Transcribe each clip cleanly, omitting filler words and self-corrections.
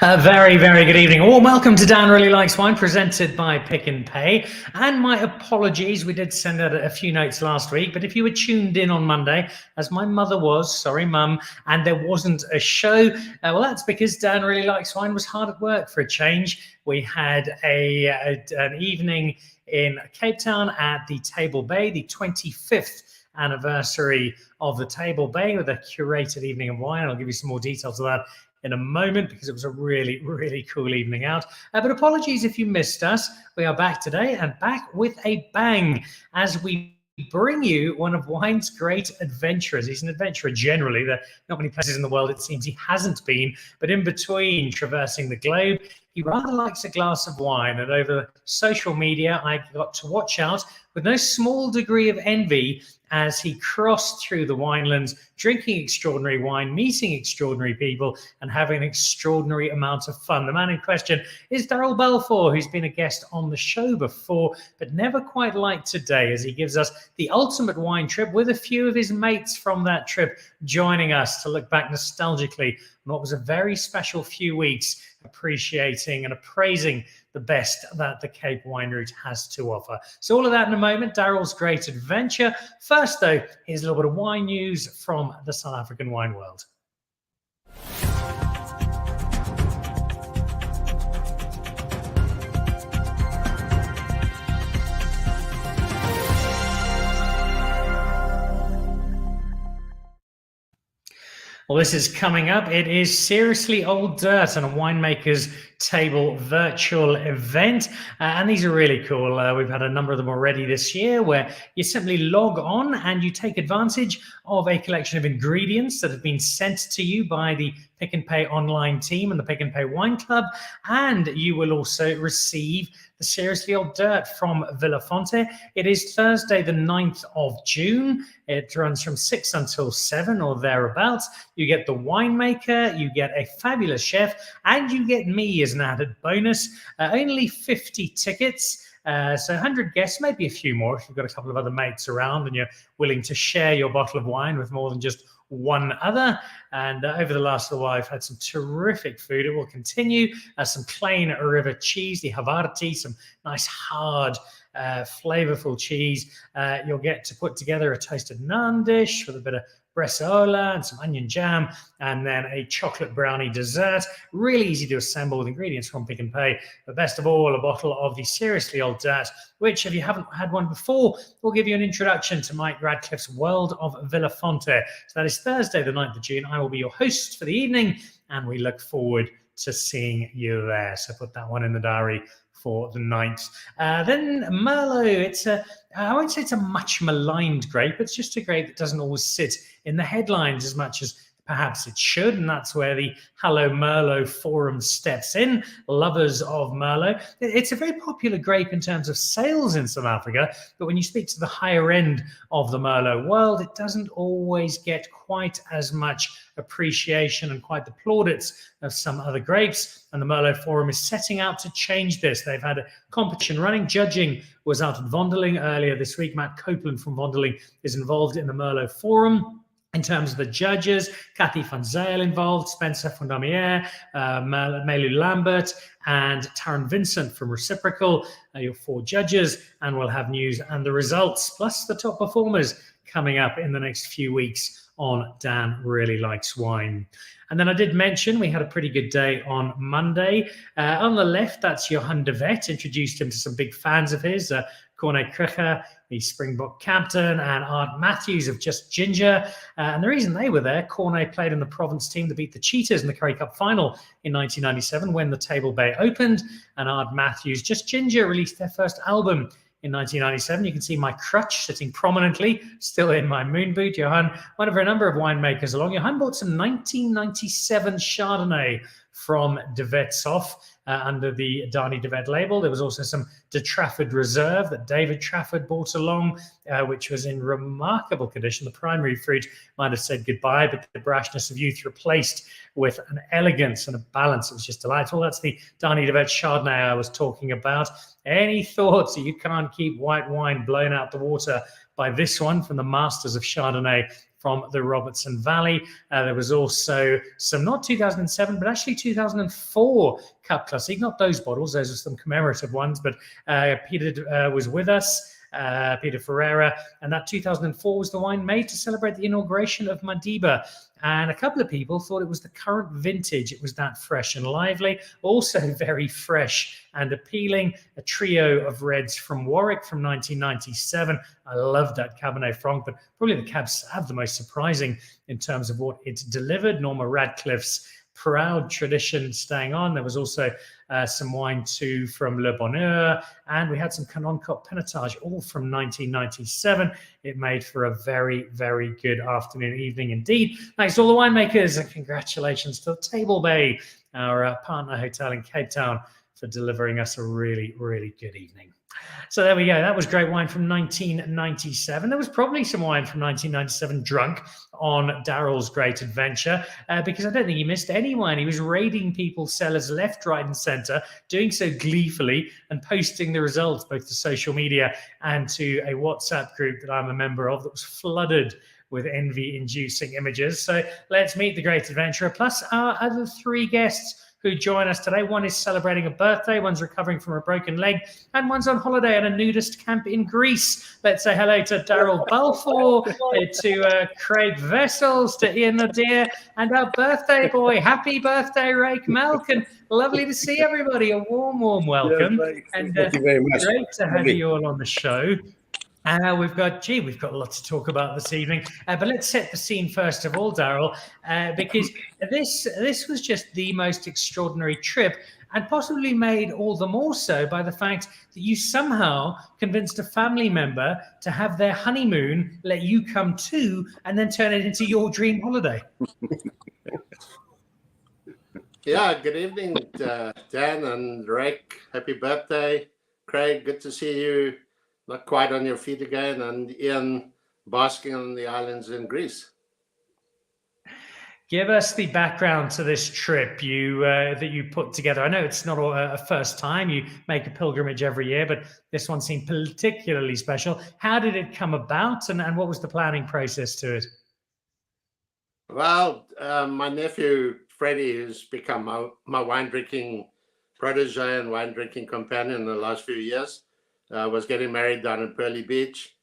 Very, very good evening. Well, welcome to Dan Really Likes Wine, presented by Pick and Pay. And my apologies, we did send out a few notes last week, but if you were tuned in on Monday, as my mother was, sorry, Mum, and there wasn't a show, well, that's because Dan Really Likes Wine was hard at work for a change. We had an evening in Cape Town at the Table Bay, the 25th anniversary of the Table Bay, with a curated evening of wine. I'll give you some more details of that in a moment, because it was a really, really cool evening out. But apologies if you missed us. We are back today, and back with a bang, as we bring you one of wine's great adventurers. He's an adventurer generally. There are not many places in the world it seems he hasn't been, but in between traversing the globe, he rather likes a glass of wine. And over social media, I got to watch out with no small degree of envy as he crossed through the winelands, drinking extraordinary wine, meeting extraordinary people, and having an extraordinary amount of fun. The man in question is Daryl Balfour, who's been a guest on the show before, but never quite like today, as he gives us the ultimate wine trip with a few of his mates from that trip joining us to look back nostalgically on what was a very special few weeks, appreciating and appraising the best that the Cape wine route has to offer. So all of that in a moment, Daryl's great adventure. First, though, here's a little bit of wine news from the South African wine world. Well, this is coming up. It is Seriously Old Dirt and a Winemaker's Table virtual event. And these are really cool. We've had a number of them already this year, where you simply log on and you take advantage of a collection of ingredients that have been sent to you by the Pick and Pay online team and the Pick and Pay Wine Club. And you will also receive the Seriously Old Dirt from Villa Fonte. It is Thursday, the 9th of June. It runs from 6 until 7 or thereabouts. You get the winemaker, you get a fabulous chef, and you get me as an added bonus. Only 50 tickets. So 100 guests, maybe a few more if you've got a couple of other mates around and you're willing to share your bottle of wine with more than just one other. And over the last little while, I've had some terrific food. It will continue. Some plain river cheese, the Havarti, some nice hard flavorful cheese. You'll get to put together a toasted naan dish with a bit of bresaola and some onion jam, and then a chocolate brownie dessert. Really easy to assemble with ingredients from Pick and Pay. But best of all, a bottle of the Seriously Old Dirt, which, if you haven't had one before, will give you an introduction to Mike Radcliffe's world of Villa Fonte. So that is Thursday, the 9th of June. I will be your host for the evening, and we look forward to seeing you there. So put that one in the diary for the 9th. Then Merlot, it's I won't say it's a much maligned grape. It's just a grape that doesn't always sit in the headlines as much as perhaps it should, and that's where the Hello Merlot forum steps in. Lovers of Merlot. It's a very popular grape in terms of sales in South Africa, but when you speak to the higher end of the Merlot world, it doesn't always get quite as much appreciation and quite the plaudits of some other grapes. And the Merlot forum is setting out to change this. They've had a competition running. Judging was out at Vondeling earlier this week. Matt Copeland from Vondeling is involved in the Merlot forum. In terms of the judges, Cathy van Zyl involved, Spencer van Damier, Melu Lambert, and Taryn Vincent from Reciprocal, your 4 judges, and we'll have news and the results, plus the top performers coming up in the next few weeks on Dan Really Likes Wine. And then I did mention we had a pretty good day on Monday. On the left, that's Johan de Vet. Introduced him to some big fans of his, Corné Kruger, the Springbok captain, and Art Matthews of Just Ginger. And the reason they were there, Corné played in the Provence team that beat the Cheetahs in the Currie Cup final in 1997 when the Table Bay opened. And Art Matthews, Just Ginger, released their first album in 1997. You can see my crutch sitting prominently, still in my moon boot. Johan, one of a number of winemakers along. Johan bought some 1997 Chardonnay from De Wetsoff under the Dani De Wet label. There was also some De Trafford Reserve that David Trafford brought along, which was in remarkable condition. The primary fruit might have said goodbye, but the brashness of youth replaced with an elegance and a balance. It was just delightful. That's the Dani De Wet Chardonnay I was talking about. Any thoughts that you can't keep white wine blown out the water by this one from the masters of Chardonnay from the Robertson Valley. There was also some, not 2007, but actually 2004 Cup Classic. Not those bottles, those are some commemorative ones, but Peter was with us. Peter Ferreira, and that 2004 was the wine made to celebrate the inauguration of Madiba. And a couple of people thought it was the current vintage. It was that fresh and lively, also very fresh and appealing. A trio of reds from Warwick from 1997. I love that Cabernet Franc, but probably the Cab Sav the most surprising in terms of what it delivered. Norma Radcliffe's proud tradition staying on. There was also some wine too from Le Bonheur, and we had some Canon Cop Pinotage, all from 1997. It made for a very, very good afternoon, evening indeed. Thanks to all the winemakers, and congratulations to the Table Bay, our partner hotel in Cape Town, for delivering us a really, really good evening. So there we go. That was great wine from 1997. There was probably some wine from 1997 drunk on Daryl's great adventure, because I don't think he missed any wine. He was raiding people's cellars left, right, and centre, doing so gleefully and posting the results both to social media and to a WhatsApp group that I'm a member of that was flooded with envy-inducing images. So let's meet the great adventurer, plus our other three guests who join us today. One is celebrating a birthday, one's recovering from a broken leg, and one's on holiday at a nudist camp in Greece. Let's say hello to Daryl Balfour, to Craig Vessels, to Ian Nadir, and our birthday boy. Happy birthday, Rake Malkin. Lovely to see everybody. A warm, warm welcome. And thank you very much. Great to have you all on the show. We've got a lot to talk about this evening, but let's set the scene first of all, Daryl, because this was just the most extraordinary trip, and possibly made all the more so by the fact that you somehow convinced a family member to have their honeymoon, let you come too, and then turn it into your dream holiday. Yeah, good evening, Dan and Rick. Happy birthday. Craig, good to see you. Not quite on your feet again, and Ian basking on the islands in Greece. Give us the background to this trip that you put together. I know it's not a first time. You make a pilgrimage every year, but this one seemed particularly special. How did it come about, and what was the planning process to it? Well, my nephew, Freddie, who's become my wine drinking protege and wine drinking companion in the last few years, was getting married down in Pearly Beach.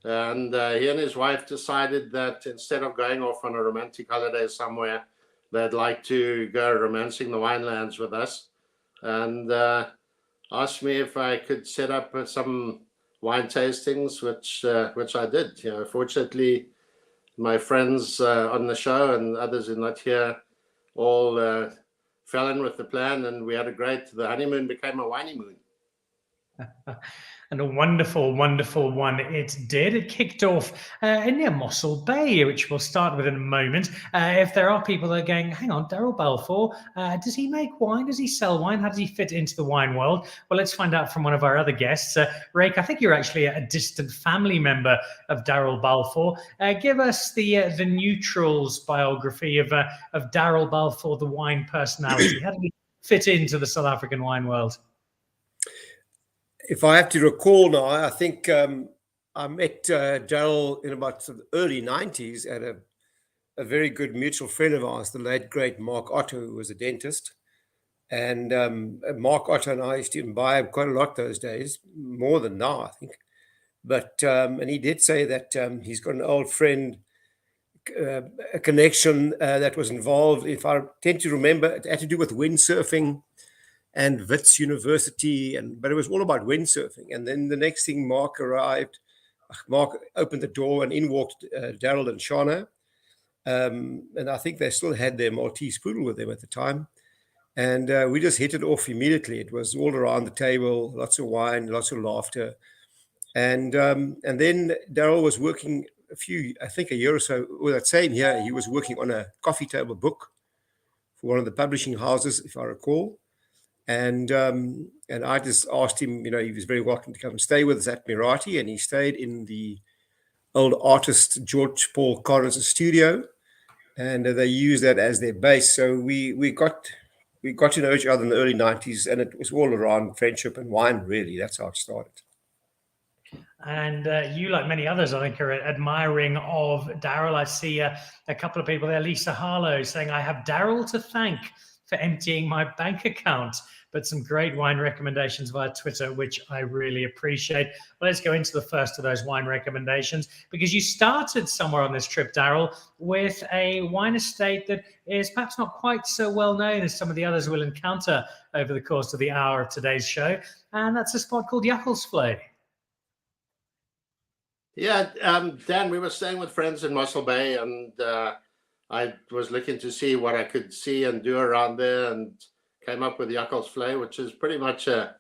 And he and his wife decided that instead of going off on a romantic holiday somewhere, they'd like to go romancing the winelands with us, and asked me if I could set up some wine tastings, which I did. You know, fortunately, my friends on the show and others who are not here all fell in with the plan, and we had the honeymoon became a wineymoon. And a wonderful, wonderful one it did. It kicked off near Mossel Bay, which we'll start with in a moment. If there are people that are going, hang on, Daryl Balfour, does he make wine? Does he sell wine? How does he fit into the wine world? Well, let's find out from one of our other guests. Rake, I think you're actually a distant family member of Daryl Balfour. Give us the neutrals biography of Daryl Balfour, the wine personality. How did he fit into the South African wine world? If I have to recall now, I think I met Daryl in about the early 90s at a very good mutual friend of ours, the late, great Mark Otto, who was a dentist. And Mark Otto and I used to imbibe quite a lot those days, more than now, I think. But and he did say that he's got an old friend, a connection that was involved, if I tend to remember, it had to do with windsurfing and Wits University, but it was all about windsurfing. And then the next thing, Mark arrived. Mark opened the door, and in walked Daryl and Shana. And I think they still had their Maltese poodle with them at the time. And we just hit it off immediately. It was all around the table, lots of wine, lots of laughter. And then Daryl was working a year or so, well, that same year, he was working on a coffee table book for one of the publishing houses, if I recall. And I just asked him, he was very welcome to come and stay with us at Mirati, and he stayed in the old artist George Paul Collins' studio, and they used that as their base. So we got to know each other in the early 90s, and it was all around friendship and wine, really. That's how it started. And you, like many others, I think, are admiring of Daryl. I see a couple of people there. Lisa Harlow saying, I have Daryl to thank for emptying my bank account. But some great wine recommendations via Twitter, which I really appreciate. Well, let's go into the first of those wine recommendations, because you started somewhere on this trip, Daryl, with a wine estate that is perhaps not quite so well known as some of the others we'll encounter over the course of the hour of today's show. And that's a spot called Yucklesflay. Yeah, Dan, we were staying with friends in Mossel Bay, and I was looking to see what I could see and do around there, and came up with Yucklesflay, which is pretty much a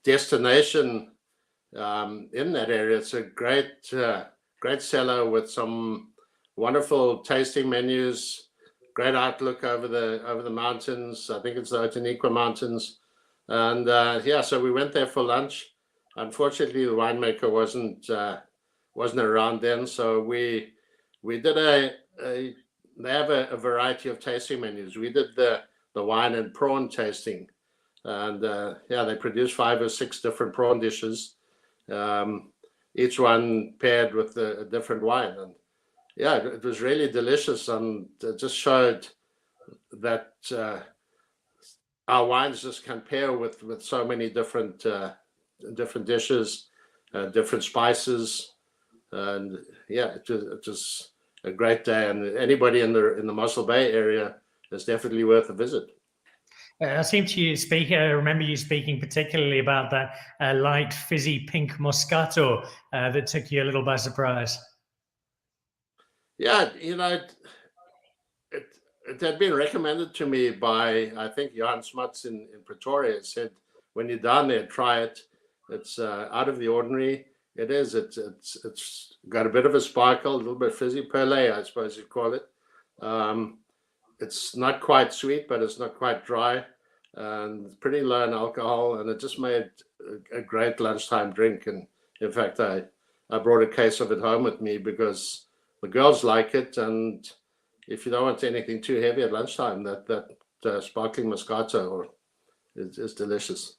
destination in that area. It's a great cellar with some wonderful tasting menus, great outlook over the mountains. I think it's the Otaniqua Mountains, and yeah, so we went there for lunch. Unfortunately, the winemaker wasn't around then, so we did they have a variety of tasting menus. We did the wine and prawn tasting, and yeah, they produced 5 or 6 different prawn dishes, each one paired with a different wine, and yeah, it was really delicious, and it just showed that our wines just can pair with so many different dishes, different spices, and yeah, it was a great day, and anybody in the Mossel Bay area is definitely worth a visit. I seem to speak. I remember you speaking particularly about that light, fizzy pink Moscato that took you a little by surprise. Yeah, you know, it had been recommended to me by, I think, Johan Smuts in Pretoria. It said, when you're down there, try it. It's out of the ordinary. It is. It's got a bit of a sparkle, a little bit fizzy, perlé, I suppose you'd call it. It's not quite sweet, but it's not quite dry, and it's pretty low in alcohol. And it just made a great lunchtime drink. And in fact, I brought a case of it home with me because the girls like it. And if you don't want anything too heavy at lunchtime, that sparkling Moscato is delicious.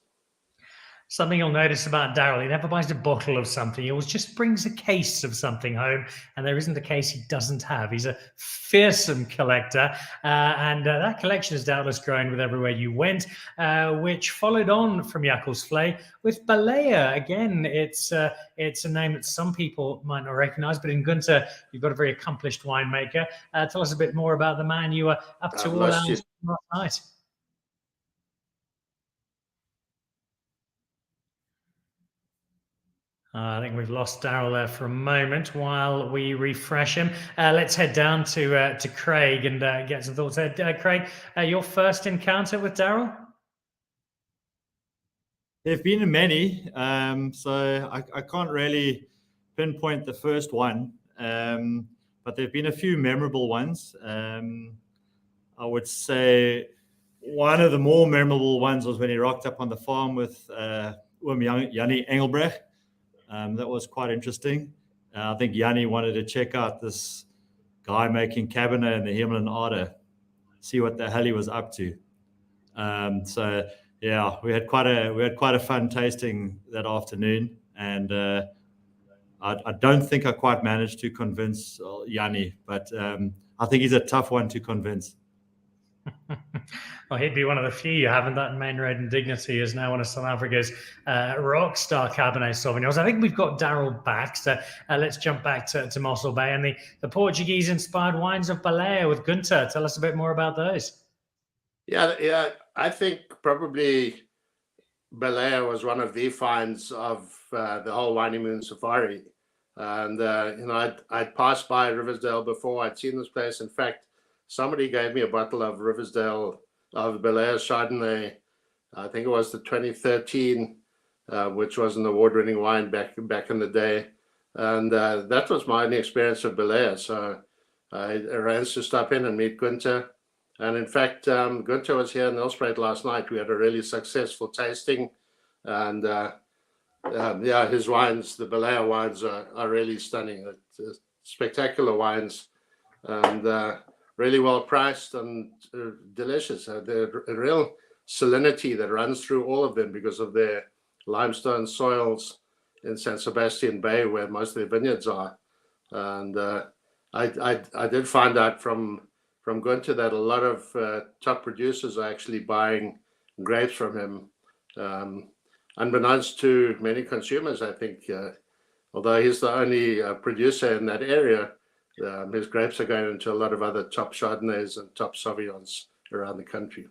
Something you'll notice about Daryl, he never buys a bottle of something. He always just brings a case of something home, and there isn't a case he doesn't have. He's a fearsome collector, and that collection has doubtless grown with everywhere you went, which followed on from Yucklesflay with Balea. Again, it's a name that some people might not recognize, but in Gunter, you've got a very accomplished winemaker. Tell us a bit more about the man you were up to all hours last night. I think we've lost Daryl there for a moment while we refresh him. Let's head down to Craig and get some thoughts there. Craig, your first encounter with Daryl? There have been many, so I can't really pinpoint the first one, but there have been a few memorable ones. I would say one of the more memorable ones was when he rocked up on the farm with Jannie Engelbrecht. That was quite interesting. I think Jannie wanted to check out this guy making Cabernet in the Himmeln Ader, see what the hell he was up to. So yeah, we had quite a fun tasting that afternoon, and I don't think I quite managed to convince Jannie, but I think he's a tough one to convince. Well, he'd be one of the few you haven't. That main road and Dignity is now one of South Africa's rock star Cabernet Sauvignons. I think we've got Daryl back, so let's jump back to Mossel Bay and the Portuguese-inspired wines of Balea with Gunter. Tell us a bit more about those. Yeah, I think probably Balea was one of the finds of the whole Honeymoon Safari. And, you know, I'd passed by Riversdale before. I'd seen this place. In fact, somebody gave me a bottle of Riversdale of Balea Chardonnay. I think it was the 2013, which was an award-winning wine back in the day. And that was my only experience of Balea. So I arranged to stop in and meet Gunter. And in fact, Gunter was here in Nelspruit last night. We had a really successful tasting. And yeah, his wines, the Balea wines, are really stunning. It's spectacular wines. And really well priced and delicious. There's a real salinity that runs through all of them because of their limestone soils in San Sebastian Bay, where most of the vineyards are. And I did find out from going to that, a lot of top producers are actually buying grapes from him. Unbeknownst to many consumers, I think, although he's the only producer in that area, his grapes are going into a lot of other top Chardonnays and top Sauvignons around the country.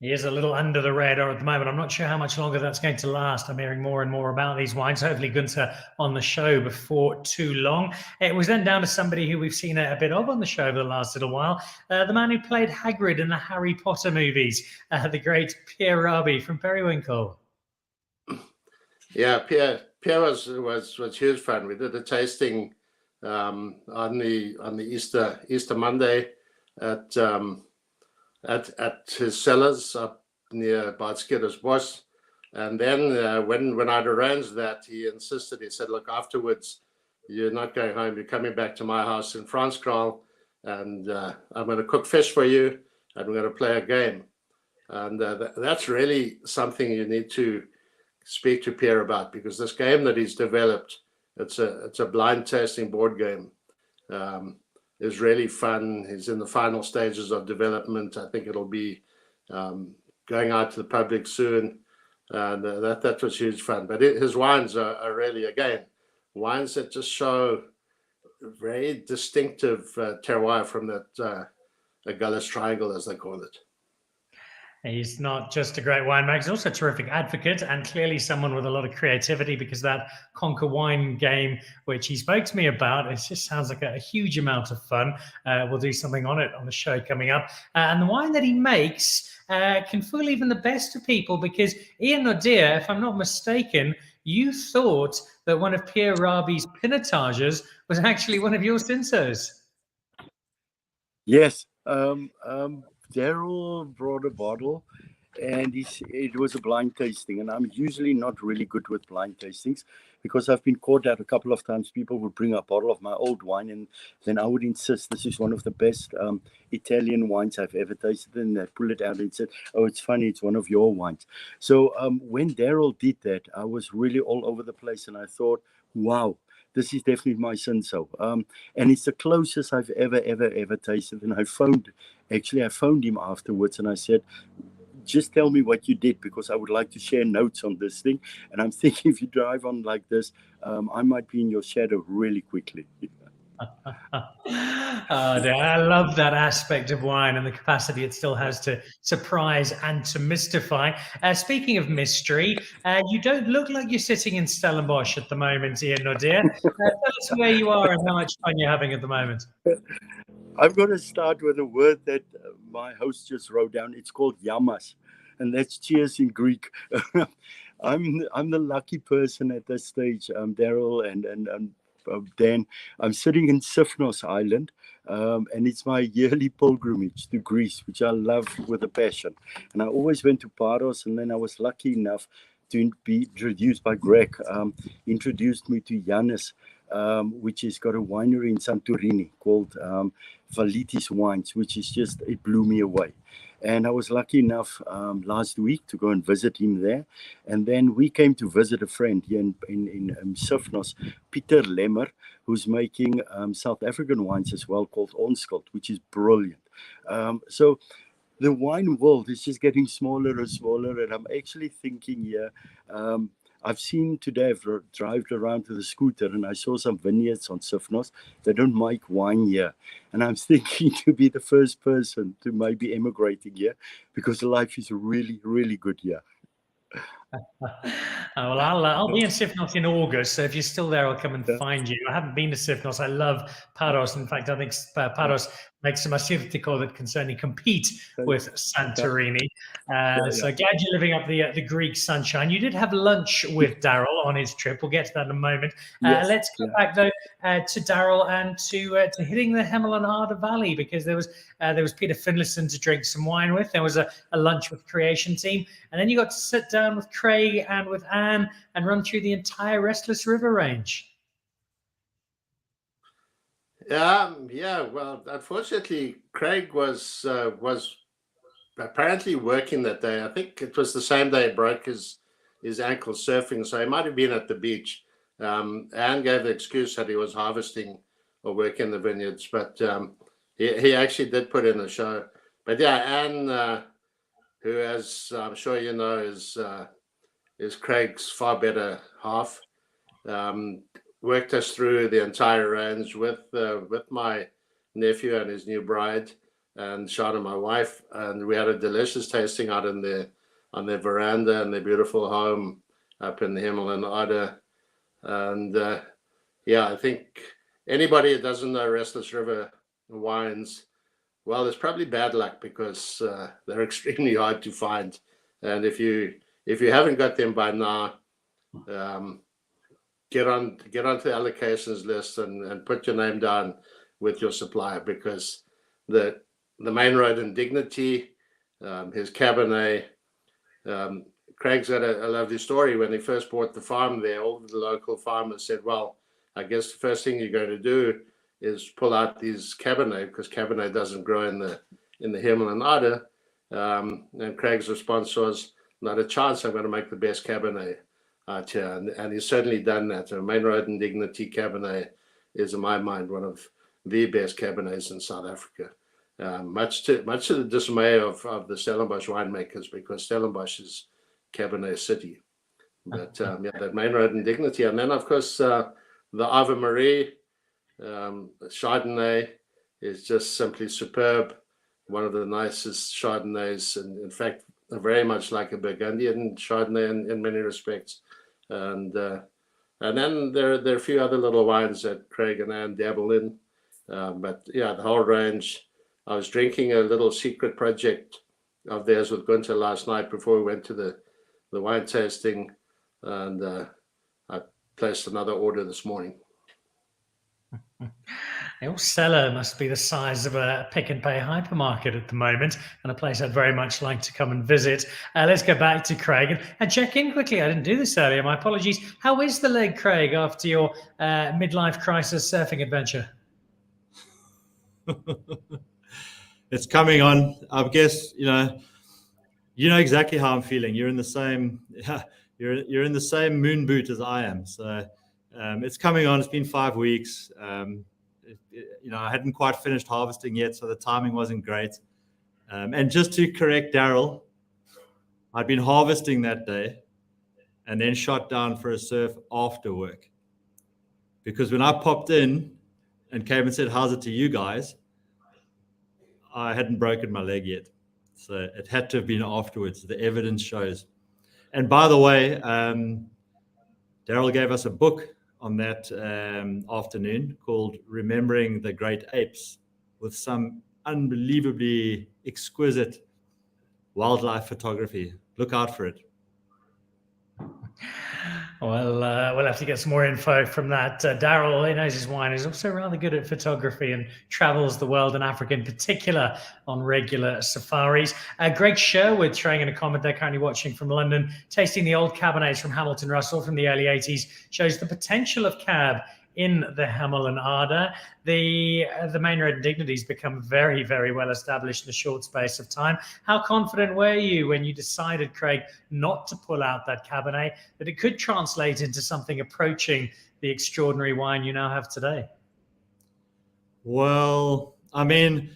He is a little under the radar at the moment. I'm not sure how much longer that's going to last. I'm hearing more and more about these wines. Hopefully Gunther on the show before too long. It was then down to somebody who we've seen a bit of on the show over the last little while. The man who played Hagrid in the Harry Potter movies, the great Pierre Rabhi from Periwinkle. Yeah, Pierre was huge fun. We did a tasting on the Easter Monday at his cellars up near Bad Skietersbos. And then when I'd arranged that, he insisted. He said, "Look, afterwards, you're not going home. You're coming back to my house in Franskral, and I'm going to cook fish for you, and we're going to play a game." And that's really something you need to speak to Pierre about, because this game that he's developed, it's a blind tasting board game, is really fun. He's in the final stages of development. I think it'll be going out to the public soon, and that was huge fun. But his wines are really, again, wines that just show very distinctive terroir from that Agulhas Triangle, as they call it. He's not just a great winemaker, he's also a terrific advocate, and clearly someone with a lot of creativity, because that Conquer Wine game, which he spoke to me about, it just sounds like a huge amount of fun. We'll do something on it on the show coming up. And the wine that he makes can fool even the best of people, because Ian Nodir, if I'm not mistaken, you thought that one of Pierre Rabhi's pinotages was actually one of your Cinsaults. Yes. Daryl brought a bottle, and it was a blind tasting. And I'm usually not really good with blind tastings, because I've been caught out a couple of times. People would bring a bottle of my old wine, and then I would insist this is one of the best Italian wines I've ever tasted. And they pull it out and said, "Oh, it's funny, it's one of your wines." So when Daryl did that, I was really all over the place, and I thought, wow, this is definitely my Cinsault. And it's the closest I've ever tasted. And I phoned him afterwards, and I said, "Just tell me what you did, because I would like to share notes on this thing. And I'm thinking if you drive on like this, I might be in your shadow really quickly." I love that aspect of wine and the capacity it still has to surprise and to mystify. Speaking of mystery, you don't look like you're sitting in Stellenbosch at the moment, Ian Nodir. Tell us where you are and how much fun you're having at the moment. I'm going to start with a word that my host just wrote down. It's called yamas, and that's cheers in Greek. I'm the lucky person at this stage, Daryl and Dan. I'm sitting in Sifnos Island, and it's my yearly pilgrimage to Greece, which I love with a passion. And I always went to Paros, and then I was lucky enough to be introduced by Greg, introduced me to Yanis, which has got a winery in Santorini called Valitis Wines, which is just, it blew me away. And I was lucky enough last week to go and visit him there. And then we came to visit a friend here in Sifnos, Peter Lemmer, who's making South African wines as well, called Onskuld, which is brilliant. So the wine world is just getting smaller and smaller. And I'm actually thinking here, I've seen today, I've driven around with a scooter, and I saw some vineyards on Sifnos. They don't make wine here. And I'm thinking to be the first person to maybe emigrating here, because life is really, really good here. Well, I'll be in Sifnos in August, so if you're still there, I'll come and find you. I haven't been to Sifnos. I love Paros. In fact, I think Paros makes a Masirtiko that can certainly compete with Santorini. So glad you're living up the Greek sunshine. You did have lunch with Daryl on his trip. We'll get to that in a moment. Let's go back though to Daryl and to hitting the Hemel and Ardagh Valley, because there was Peter Finlayson to drink some wine with. There was a lunch with Creation Team, and then you got to sit down with Craig and with Anne and run through the entire Restless River range. Yeah. Well, unfortunately, Craig was apparently working that day. I think it was the same day he broke his his ankle surfing, so he might have been at the beach, and gave the excuse that he was harvesting or working the vineyards. But he actually did put in a show. But yeah, Anne, who, as I'm sure you know, is Craig's far better half, worked us through the entire range with my nephew and his new bride, and Shana, my wife, and we had a delicious tasting out on their veranda in their beautiful home up in the Himalayan Ada. And yeah, I think anybody that doesn't know Restless River wines, well, it's probably bad luck, because they're extremely hard to find. And if you haven't got them by now, get onto the allocations list and put your name down with your supplier, because the Main Road and Dignity, his Cabernet. Craig's got a lovely story. When he first bought the farm there, all the local farmers said, well, I guess the first thing you're going to do is pull out these Cabernet, because Cabernet doesn't grow in the Himalayan Ada. And Craig's response was, not a chance, I'm going to make the best Cabernet out here. And he's certainly done that. So Main Road and Dignity Cabernet is, in my mind, one of the best Cabernets in South Africa. Much to the dismay of the Stellenbosch winemakers, because Stellenbosch is Cabernet City. But yeah, that Main Road and Dignity. And then, of course, the Ave Marie Chardonnay is just simply superb. One of the nicest Chardonnays, and in fact, very much like a Burgundian Chardonnay in many respects. And then there are a few other little wines that Craig and Anne dabble in. But yeah, the whole range. I was drinking a little secret project of theirs with Gunther last night before we went to the wine tasting, and I placed another order this morning. Your cellar must be the size of a Pick and Pay hypermarket at the moment, and a place I'd very much like to come and visit. Let's go back to Craig and check in quickly. I didn't do this earlier. My apologies. How is the leg, Craig, after your midlife crisis surfing adventure? It's coming on. I guess you know exactly how I'm feeling. You're in the same you're in the same moon boot as I am. So it's coming on. It's been 5 weeks. I hadn't quite finished harvesting yet, so the timing wasn't great. And just to correct Daryl, I'd been harvesting that day and then shot down for a surf after work. Because when I popped in and came and said, how's it to you guys? I hadn't broken my leg yet. So it had to have been afterwards. The evidence shows. And by the way, Daryl gave us a book on that afternoon called Remembering the Great Apes, with some unbelievably exquisite wildlife photography. Look out for it. Well, we'll have to get some more info from that. Daryl, he knows his wine, is also rather good at photography and travels the world, and Africa in particular, on regular safaris. Greg Sherwood throwing in a comment there, currently watching from London, tasting the old Cabernets from Hamilton Russell from the early 80s, shows the potential of Cab in the Himalayan Ada. The Main Road and Dignity's become very, very well established in a short space of time. How confident were you when you decided, Craig, not to pull out that Cabernet, that it could translate into something approaching the extraordinary wine you now have today? Well, I mean,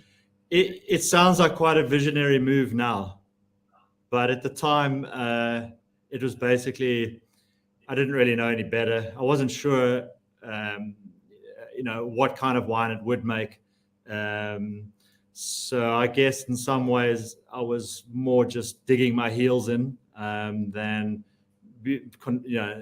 it sounds like quite a visionary move now, but at the time, it was basically, I didn't really know any better. I wasn't sure what kind of wine it would make. So I guess in some ways I was more just digging my heels in than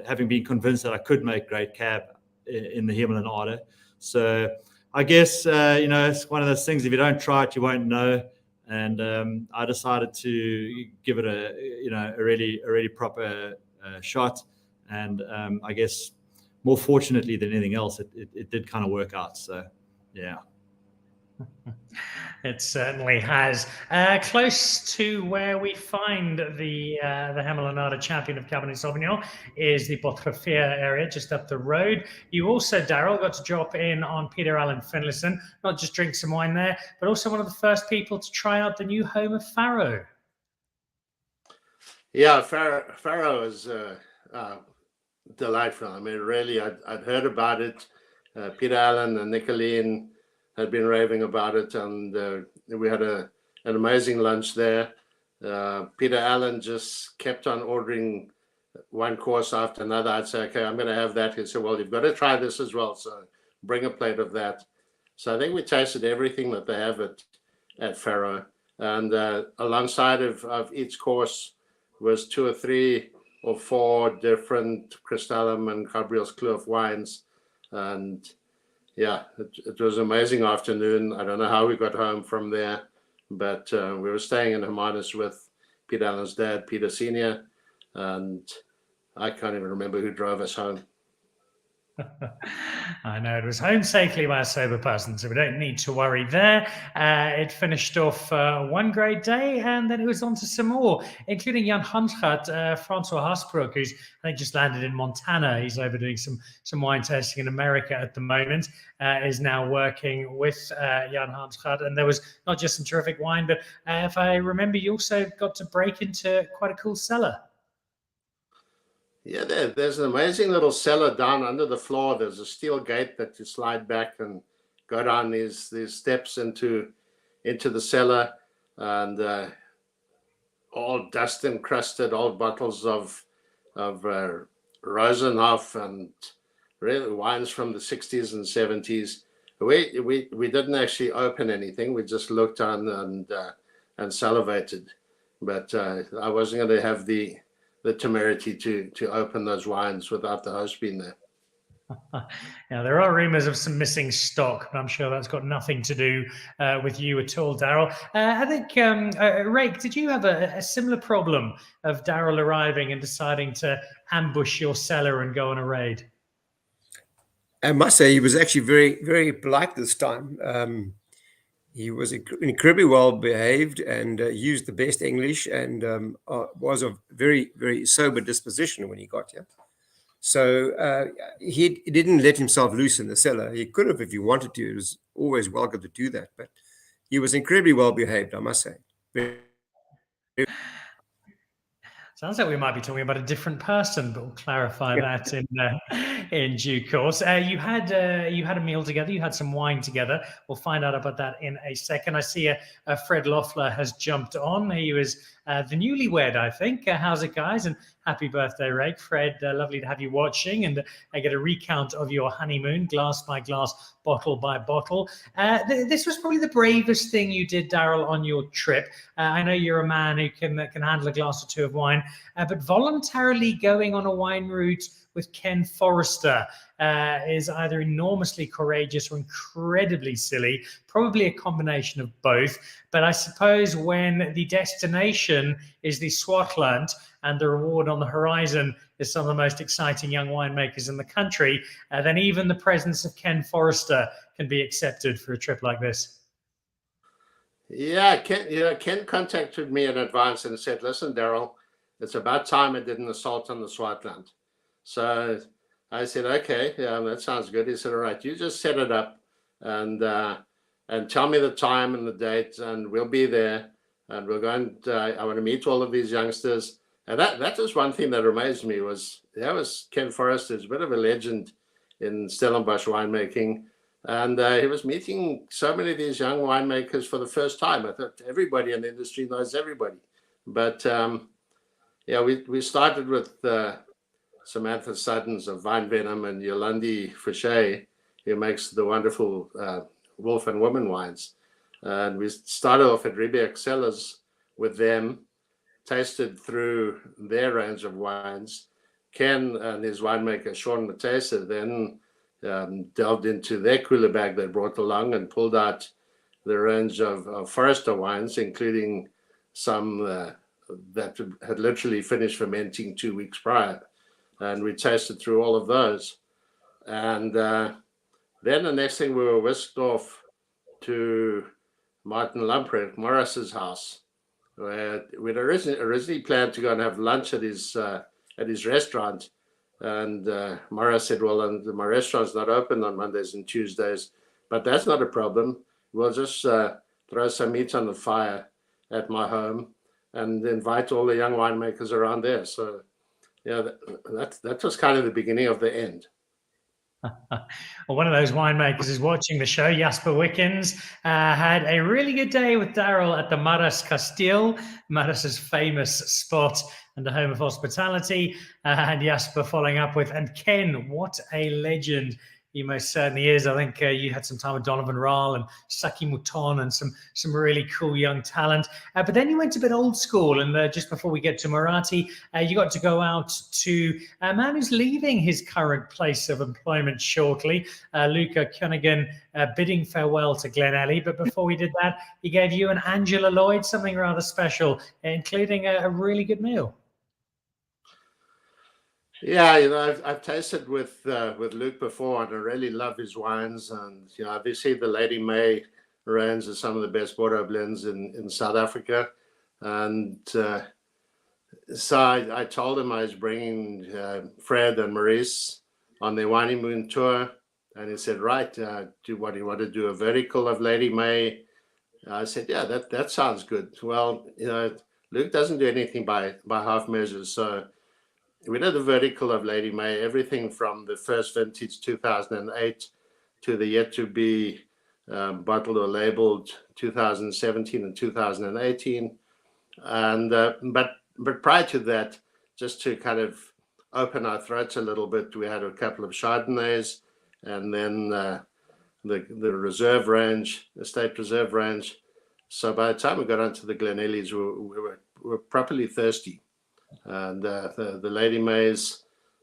having been convinced that I could make great Cab in the Himalayan Ada. So I guess it's one of those things, if you don't try it, you won't know. And I decided to give it a really proper shot. And I guess more fortunately than anything else, it did kind of work out. So, yeah. It certainly has. Close to where we find the Himalayan Ada champion of Cabernet Sauvignon is the Botrefia area, just up the road. You also, Daryl, got to drop in on Peter Allen Finlayson, not just drink some wine there, but also one of the first people to try out the new home of Faro. Yeah, Faro is delightful. I mean, really, I'd heard about it. Peter Allen and Nicolene had been raving about it, and we had an amazing lunch there. Peter Allen just kept on ordering one course after another. I'd say, okay, I'm going to have that. He said, well, you've got to try this as well. So bring a plate of that. So I think we tasted everything that they have at Faro. And alongside of each course was 2 or 3 or 4 different Crystallum and Gabriel's Kloof wines. And yeah, it was an amazing afternoon. I don't know how we got home from there, but we were staying in Hermanus with Peter Allen's dad, Peter Sr., and I can't even remember who drove us home. I know it was home safely by a sober person, so we don't need to worry there. It finished off one great day, and then it was on to some more, including Jan Hansgaard, Francois Hasbrook, who's I think just landed in Montana. He's over doing some wine tasting in America at the moment. Is now working with Jan Hansgaard, and there was not just some terrific wine, but if I remember, you also got to break into quite a cool cellar. Yeah, there's an amazing little cellar down under the floor. There's a steel gate that you slide back and go down these steps into the cellar, and all dust encrusted old bottles of Rosenhof and really wines from the 60s and 70s. We didn't actually open anything. We just looked on and salivated, but I wasn't going to have the temerity to open those wines without the host being there. Now, there are rumours of some missing stock, but I'm sure that's got nothing to do with you at all, Daryl. I think, Rake, did you have a similar problem of Daryl arriving and deciding to ambush your cellar and go on a raid? I must say he was actually very, very polite this time. He was incredibly well behaved and used the best English, and was of very, very sober disposition when he got here. So he didn't let himself loose in the cellar. He could have if he wanted to. It was always welcome to do that. But he was incredibly well behaved, I must say. Sounds like we might be talking about a different person, but we'll clarify that in due course. You had a meal together. You had some wine together. We'll find out about that in a second. I see Fred Loeffler has jumped on. He was the newlywed, I think. How's it, guys? And happy birthday, Rake. Fred, lovely to have you watching. And I get a recount of your honeymoon, glass by glass, bottle by bottle. This was probably the bravest thing you did, Daryl, on your trip. I know you're a man who can handle a glass or two of wine, but voluntarily going on a wine route with Ken Forrester is either enormously courageous or incredibly silly, probably a combination of both. But I suppose when the destination is the Swartland and the reward on the horizon is some of the most exciting young winemakers in the country, then even the presence of Ken Forrester can be accepted for a trip like this. Yeah, Ken contacted me in advance and said, listen, Daryl, it's about time I did an assault on the Swartland. So I said, okay, yeah, that sounds good. He said, all right, you just set it up and tell me the time and the date, and we'll be there. And we're going to, I want to meet all of these youngsters. And that was one thing that amazed me was Ken Forrester, is a bit of a legend in Stellenbosch winemaking. And he was meeting so many of these young winemakers for the first time. I thought everybody in the industry knows everybody. But yeah, we started with Samantha Suddens of Vine Venom and Yolandi Fouché, who makes the wonderful Wolf and Woman wines. And we started off at Riebeek Cellars with them, tasted through their range of wines. Ken and his winemaker, Sean Matesa, then delved into their cooler bag they brought along and pulled out the range of Forrester wines, including some that had literally finished fermenting 2 weeks prior. And we tasted through all of those. And then the next thing, we were whisked off to Martin Lamprecht, Morris's house, where we'd originally planned to go and have lunch at his restaurant. And Morris said, well, my restaurant's not open on Mondays and Tuesdays, but that's not a problem. We'll just throw some meat on the fire at my home. and invite all the young winemakers around there. So yeah, that was kind of the beginning of the end. Well, one of those winemakers is watching the show. Jasper Wickens had a really good day with Daryl at the Maras Castile, Maras's famous spot and the home of hospitality. And Jasper following up with, and Ken, what a legend he most certainly is. I think you had some time with Donovan Rahl and Saki Mouton and some really cool young talent. But then you went a bit old school, and just before we get to Murati, you got to go out to a man who's leaving his current place of employment shortly, Luca Cunningham, bidding farewell to Glenelly. But before we did that, he gave you and Angela Lloyd something rather special, including a really good meal. Yeah, you know, I've tasted with Luke before, and I really love his wines. And you know, obviously the Lady May range is some of the best Bordeaux blends in South Africa. And so I told him I was bringing Fred and Maurice on their honeymoon tour, and he said, "Right, do you want to do a vertical of Lady May?" I said, "Yeah, that sounds good." Well, you know, Luke doesn't do anything by half measures, so we did a vertical of Lady May, everything from the first vintage 2008 to the yet to be bottled or labeled 2017 and 2018. And but prior to that, just to kind of open our throats a little bit, we had a couple of Chardonnays, and then the reserve range, the state reserve range. So by the time we got onto the Glenellys, we were properly thirsty. And the Lady Mays.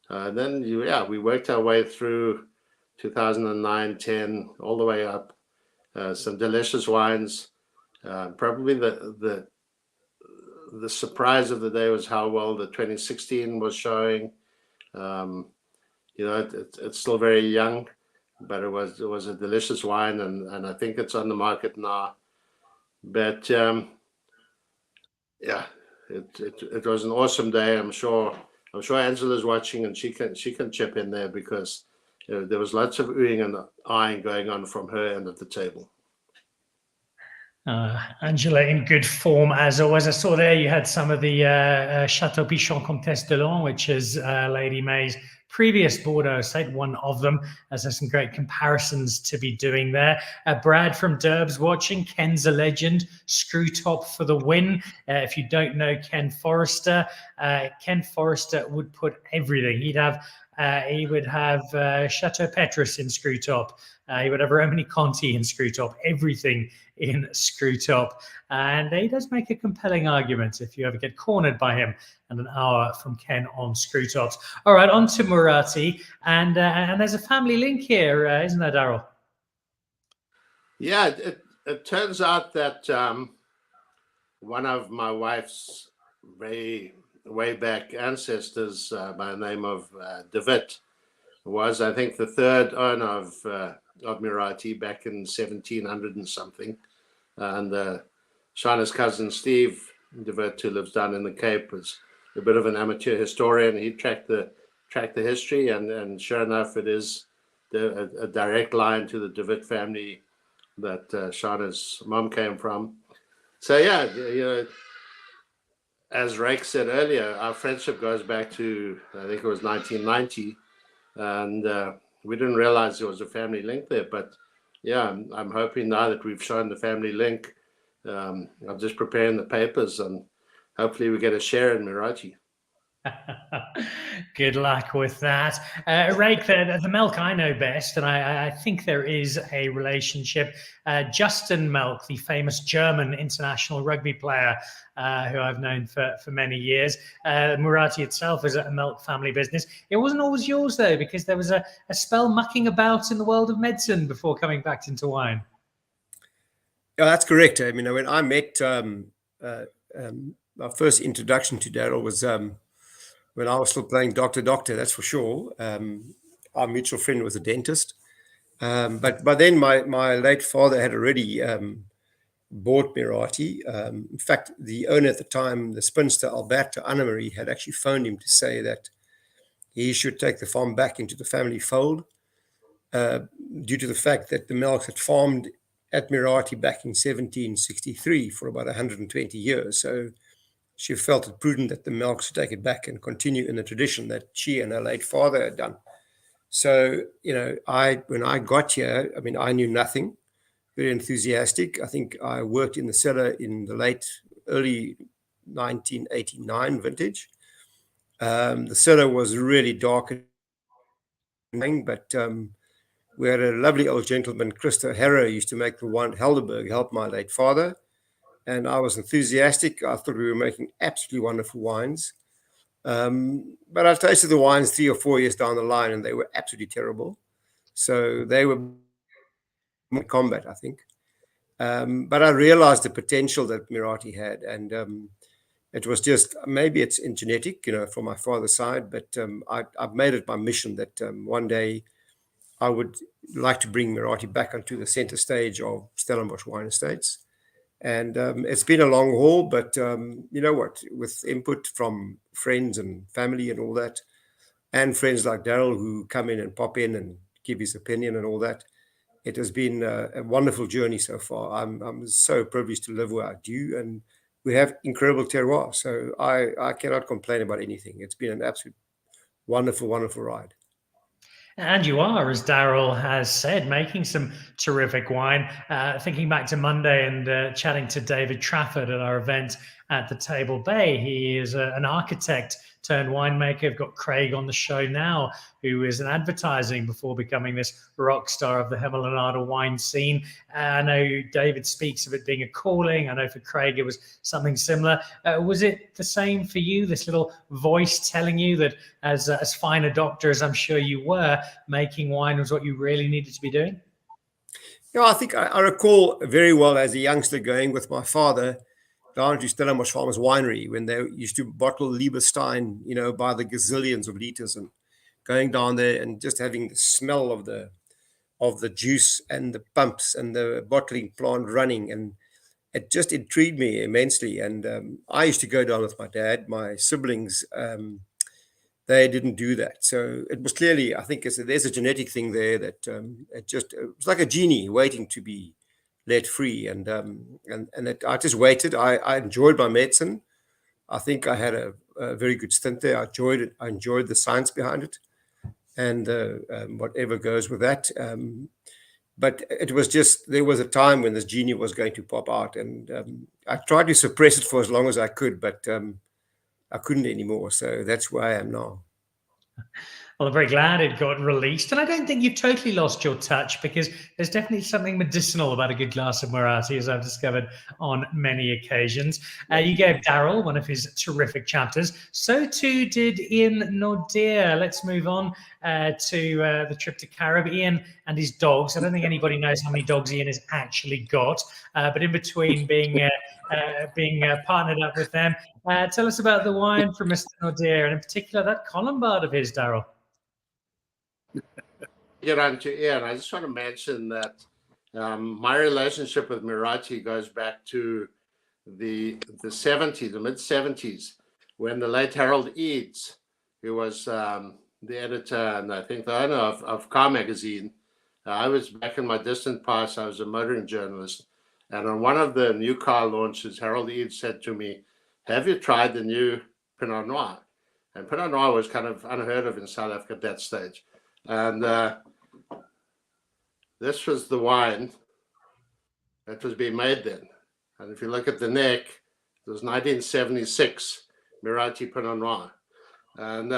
Then we worked our way through 2009, 10, all the way up. Some delicious wines. Probably the surprise of the day was how well the 2016 was showing. You know, it's still very young, but it was a delicious wine, and I think it's on the market now. But yeah. It was an awesome day. I'm sure Angela's watching, and she can chip in there, because you know, there was lots of oohing and eyeing going on from her end of the table. Angela in good form as always. I saw there you had some of the Chateau Pichon Comtesse de Long, which is Lady May's previous Bordeaux estate, one of them, as there's some great comparisons to be doing there. Brad from Derbs watching. Ken's a legend. Screw top for the win. If you don't know Ken Forrester would put everything. He would have Chateau Petrus in screw top. He would have Romani Conti in screw top. Everything in screw top. And he does make a compelling argument if you ever get cornered by him. And an hour from Ken on screw tops. All right, on to Murati. And there's a family link here, isn't there, Daryl? Yeah, it turns out that one of my wife's way back ancestors by the name of De Wit was, I think, the third owner of Murati back in 1700 and something. And Shana's cousin Steve De Wit, who lives down in the Cape, was a bit of an amateur historian. He tracked the history, and sure enough, it is a direct line to the De Wit family that Shana's mom came from. So yeah, you know, as Rake said earlier, our friendship goes back to, I think it was 1990, and we didn't realize there was a family link there. But yeah, I'm hoping now that we've shown the family link, I'm just preparing the papers, and hopefully we get a share in Murati. Good luck with that. Rake, the Melk I know best, and I think there is a relationship. Justin Melk, the famous German international rugby player who I've known for many years. Murati itself is a Melk family business. It wasn't always yours, though, because there was a spell mucking about in the world of medicine before coming back into wine. Yeah, that's correct. I mean, when I met, my first introduction to Daryl was when I was still playing Doctor, that's for sure. Our mutual friend was a dentist. But by then, my late father had already bought Murati. In fact, the owner at the time, the spinster Alberta Annemarie, had actually phoned him to say that he should take the farm back into the family fold due to the fact that the Melks had farmed at Murati back in 1763 for about 120 years. So she felt it prudent that the Melks should take it back and continue in the tradition that she and her late father had done. So, when I got here, I mean, I knew nothing, very enthusiastic. I think I worked in the cellar in the early 1989 vintage. The cellar was really dark, but we had a lovely old gentleman, Christo Herrer, used to make the wine. Helderberg helped my late father, and I was enthusiastic. I thought we were making absolutely wonderful wines. But I tasted the wines 3 or 4 years down the line, and they were absolutely terrible. So they were in combat, I think. But I realized the potential that Mirati had, and it was just, maybe it's in genetic, from my father's side, but I've made it my mission that one day I would like to bring Mirati back onto the center stage of Stellenbosch Wine Estates. And it's been a long haul, but you know what? With input from friends and family and all that, and friends like Daryl who come in and pop in and give his opinion and all that, it has been a wonderful journey so far. I'm so privileged to live where I do, and we have incredible terroir. So I cannot complain about anything. It's been an absolute wonderful, wonderful ride. And you are, as Daryl has said, making some terrific wine. Thinking back to Monday and chatting to David Trafford at our event at the Table Bay, he is an architect turned winemaker. We've got Craig on the show now, who is in advertising before becoming this rock star of the Hemelanada wine scene. I know David speaks of it being a calling. I know for Craig it was something similar. Was it the same for you, this little voice telling you that as fine a doctor as I'm sure you were, making wine was what you really needed to be doing? Yeah, I think I recall very well as a youngster going with my father down to Stellenbosch Farmers Winery when they used to bottle Lieberstein, by the gazillions of liters, and going down there and just having the smell of the juice and the pumps and the bottling plant running, and it just intrigued me immensely. And I used to go down with my dad. My siblings, they didn't do that. So it was clearly, I think, there's a genetic thing there that it was like a genie waiting to be let free, and I just waited. I enjoyed my medicine. I think I had a very good stint there. I enjoyed it. I enjoyed the science behind it, and whatever goes with that. But it was just, there was a time when this genie was going to pop out, and I tried to suppress it for as long as I could, but I couldn't anymore. So that's where I am now. Well, I'm very glad it got released. And I don't think you've totally lost your touch, because there's definitely something medicinal about a good glass of Mirati, as I've discovered on many occasions. You gave Daryl one of his terrific chapters. So too did Ian Nordier. Let's move on to the trip to Carib. Ian and his dogs. I don't think anybody knows how many dogs Ian has actually got. But in between being partnered up with them, tell us about the wine from Mr. Nordier, and in particular that Colombard of his, Daryl. Get on to Ian. I just want to mention that my relationship with Mirati goes back to the 70s, the mid 70s, when the late Harold Eads, who was the editor and I think the owner of Car Magazine, I was back in my distant past. I was a motoring journalist, and on one of the new car launches, Harold Eads said to me, "Have you tried the new Pinot Noir?" And Pinot Noir was kind of unheard of in South Africa at that stage. And this was the wine that was being made then. And if you look at the neck, it was 1976 Mirati Pinot Noir. And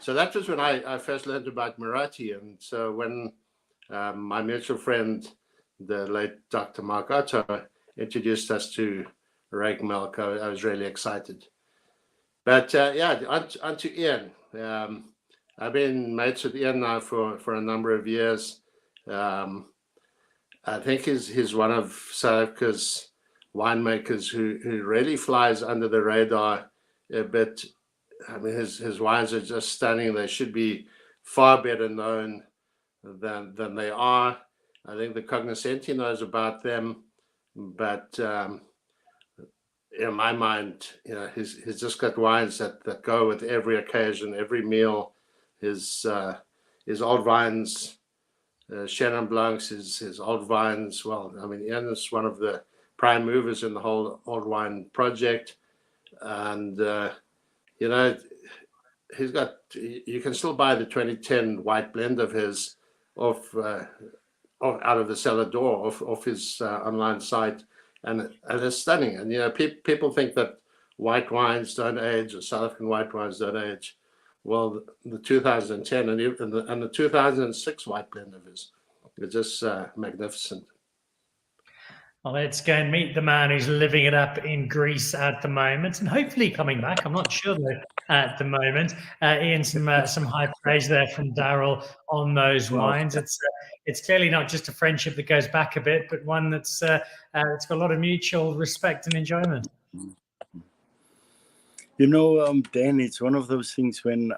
so that was when I first learned about Mirati. And so when my mutual friend, the late Dr. Mark Otto, introduced us to Rake Milk, I was really excited. But on to Ian. I've been mates with Ian now for a number of years. I think he's one of South Africa's winemakers who really flies under the radar a bit. I mean, his wines are just stunning. They should be far better known than they are. I think the cognoscenti knows about them, but in my mind, he's just got wines that go with every occasion, every meal. His old vines, Chenin Blancs, his old vines. Well, I mean, Ian is one of the prime movers in the whole old wine project. and you know, he's got. You can still buy the 2010 white blend of his out of the cellar door off his online site, and it's stunning. And you know, people think that white wines don't age, or South African white wines don't age. Well, the 2010 and the 2006 white blend of his are just magnificent. Well, let's go and meet the man who's living it up in Greece at the moment, and hopefully coming back. I'm not sure though at the moment. Ian, some high praise there from Daryl on those wines. It's clearly not just a friendship that goes back a bit, but one that's it's got a lot of mutual respect and enjoyment. You know, Dan, it's one of those things when,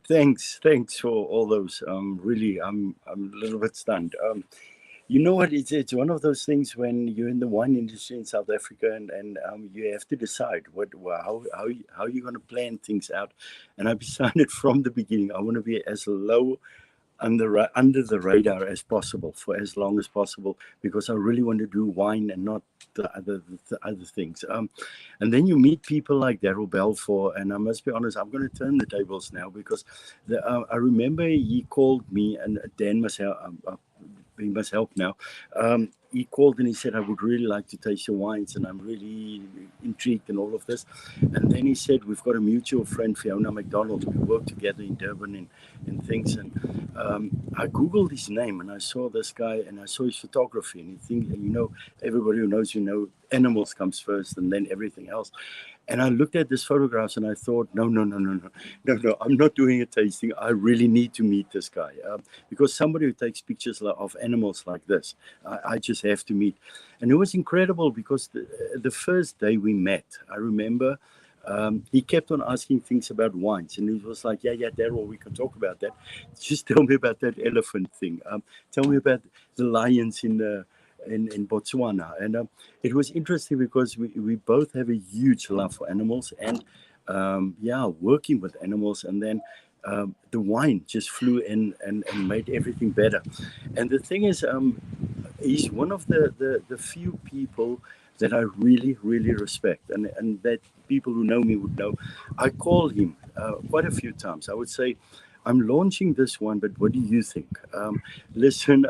thanks for all those. Really, I'm a little bit stunned. You know what? It's one of those things when you're in the wine industry in South Africa, and you have to decide how you're going to plan things out. And I've decided from the beginning I want to be as low under the radar as possible for as long as possible, because I really want to do wine and not the other things. And then you meet people like Daryl Balfour, and I must be honest, I'm going to turn the tables now, because I remember he called me, and Dan must he must help now. He called and he said, I would really like to taste your wines, and I'm really intrigued and all of this. And then he said, we've got a mutual friend, Fiona McDonald. We work together in Durban and things. And I Googled his name, and I saw this guy, and I saw his photography. And you know, everybody who knows, animals comes first and then everything else. And I looked at this photographs and I thought, no, I'm not doing a tasting. I really need to meet this guy, because somebody who takes pictures of animals like this, I just have to meet. And it was incredible, because the first day we met, I remember he kept on asking things about wines, and he was like, yeah, Daryl, we can talk about that. Just tell me about that elephant thing. Tell me about the lions in Botswana. And it was interesting, because we both have a huge love for animals, and working with animals. And then the wine just flew in and made everything better. And the thing is, he's one of the few people that I really, really respect, and that people who know me would know. I call him quite a few times. I would say, I'm launching this one, but what do you think? Listen,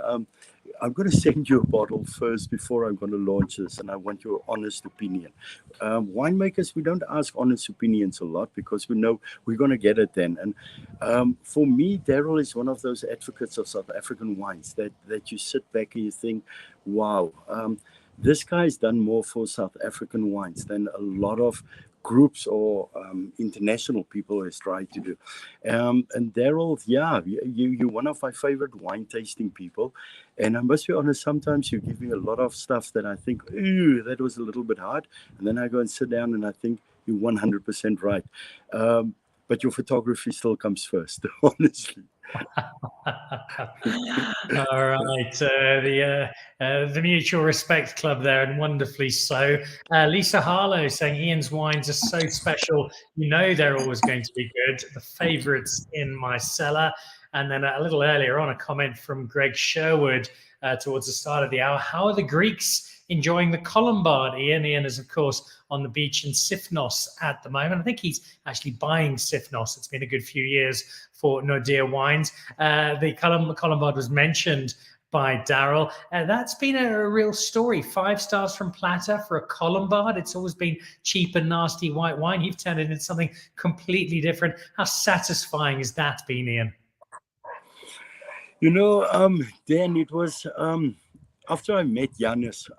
I'm going to send you a bottle first before I'm going to launch this, and I want your honest opinion. Winemakers, we don't ask honest opinions a lot, because we know we're going to get it then. And for me, Daryl is one of those advocates of South African wines that you sit back and you think, wow, this guy's done more for South African wines than a lot of groups or international people has tried to do. And Daryl, you're one of my favorite wine tasting people. And I must be honest, sometimes you give me a lot of stuff that I think, ooh, that was a little bit hard. And then I go and sit down and I think you're 100% right. But your photography still comes first, honestly. All right, the Mutual Respect Club there, and wonderfully so. Lisa Harlow saying Ian's wines are so special, they're always going to be good. The favourites in my cellar. And then a little earlier on, a comment from Greg Sherwood towards the start of the hour. How are the Greeks enjoying the Colombard? Ian is, of course, on the beach in Sifnos at the moment. I think he's actually buying Sifnos. It's been a good few years for Nordia Wines. The Colombard was mentioned by Daryl. That's been a real story. 5 stars from Plata for a Colombard. It's always been cheap and nasty white wine. You've turned it into something completely different. How satisfying has that been, Ian? Dan, it was after I met Giannis,